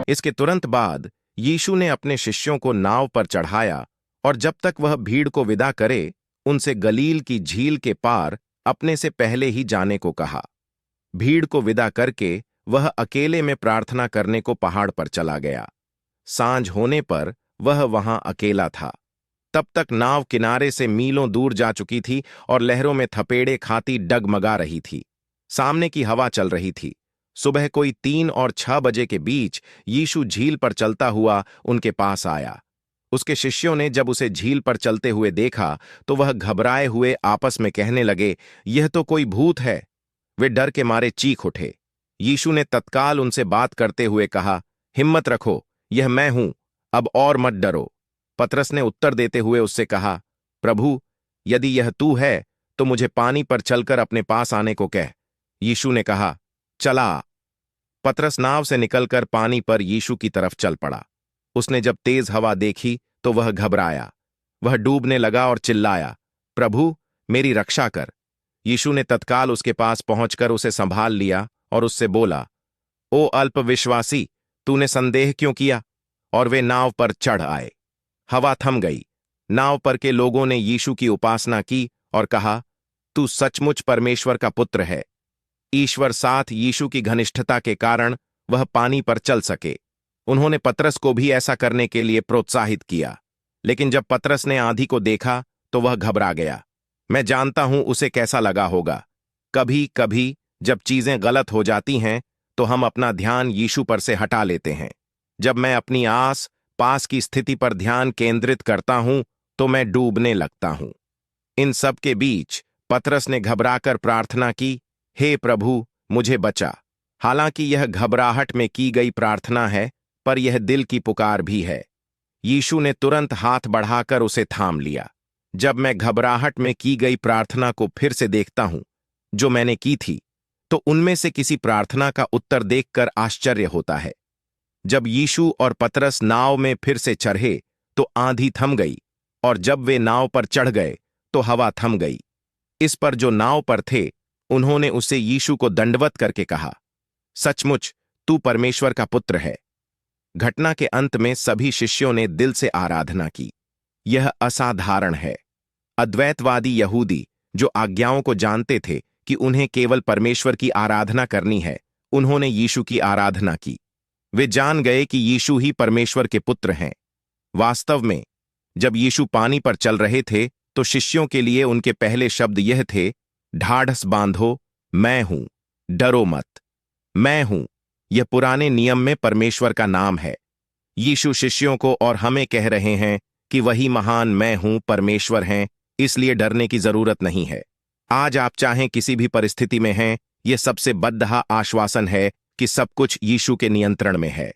इसके तुरंत बाद यीशु ने अपने शिष्यों को नाव पर चढ़ाया और जब तक वह भीड़ को विदा करे उनसे गलील की झील के पार अपने से पहले ही जाने को कहा। भीड़ को विदा करके वह अकेले में प्रार्थना करने को पहाड़ पर चला गया। सांझ होने पर वह वहां अकेला था। तब तक नाव किनारे से मीलों दूर जा चुकी थी और लहरों में थपेड़े खाती डगमगा रही थी। सामने की हवा चल रही थी। सुबह कोई 3 और 6 बजे के बीच यीशु झील पर चलता हुआ उनके पास आया। उसके शिष्यों ने जब उसे झील पर चलते हुए देखा तो वह घबराए हुए आपस में कहने लगे, यह तो कोई भूत है। वे डर के मारे चीख उठे। यीशु ने तत्काल उनसे बात करते हुए कहा, हिम्मत रखो, यह मैं हूं, अब और मत डरो। पतरस ने उत्तर देते हुए उससे कहा, प्रभु, यदि यह तू है तो मुझे पानी पर चलकर अपने पास आने को कह। यीशु ने कहा, चला। पतरस नाव से निकलकर पानी पर यीशु की तरफ चल पड़ा। उसने जब तेज हवा देखी तो वह घबराया। वह डूबने लगा और चिल्लाया, प्रभु, मेरी रक्षा कर। यीशु ने तत्काल उसके पास पहुंचकर उसे संभाल लिया और उससे बोला, ओ अल्पविश्वासी, तूने संदेह क्यों किया? और वे नाव पर चढ़ आए। हवा थम गई। नाव पर के लोगों ने यीशु की उपासना की और कहा, तू सचमुच परमेश्वर का पुत्र है। ईश्वर साथ यीशु की घनिष्ठता के कारण वह पानी पर चल सके। उन्होंने पतरस को भी ऐसा करने के लिए प्रोत्साहित किया। लेकिन जब पतरस ने आंधी को देखा तो वह घबरा गया। मैं जानता हूं उसे कैसा लगा होगा। कभी कभी जब चीजें गलत हो जाती हैं तो हम अपना ध्यान यीशु पर से हटा लेते हैं। जब मैं अपनी आस पास की स्थिति पर ध्यान केंद्रित करता हूं तो मैं डूबने लगता हूं। इन सब के बीच पतरस ने घबराकर प्रार्थना की, हे प्रभु, मुझे बचा। हालांकि यह घबराहट में की गई प्रार्थना है, पर यह दिल की पुकार भी है। यीशु ने तुरंत हाथ बढ़ाकर उसे थाम लिया। जब मैं घबराहट में की गई प्रार्थना को फिर से देखता हूं जो मैंने की थी, तो उनमें से किसी प्रार्थना का उत्तर देखकर आश्चर्य होता है। जब यीशु और पतरस नाव में फिर से चढ़े तो आंधी थम गई और जब वे नाव पर चढ़ गए तो हवा थम गई। इस पर जो नाव पर थे उन्होंने उसे यीशु को दंडवत करके कहा, सचमुच तू परमेश्वर का पुत्र है। घटना के अंत में सभी शिष्यों ने दिल से आराधना की। यह असाधारण है। अद्वैतवादी यहूदी जो आज्ञाओं को जानते थे कि उन्हें केवल परमेश्वर की आराधना करनी है, उन्होंने यीशु की आराधना की। वे जान गए कि यीशु ही परमेश्वर के पुत्र हैं। वास्तव में जब यीशु पानी पर चल रहे थे तो शिष्यों के लिए उनके पहले शब्द यह थे, ढाढ़स बांधो, मैं हूं, डरो मत। मैं हूं, यह पुराने नियम में परमेश्वर का नाम है। यीशु शिष्यों को और हमें कह रहे हैं कि वही महान मैं हूं परमेश्वर हैं, इसलिए डरने की जरूरत नहीं है। आज आप चाहें किसी भी परिस्थिति में हैं, यह सबसे बद्धा आश्वासन है कि सब कुछ यीशु के नियंत्रण में है।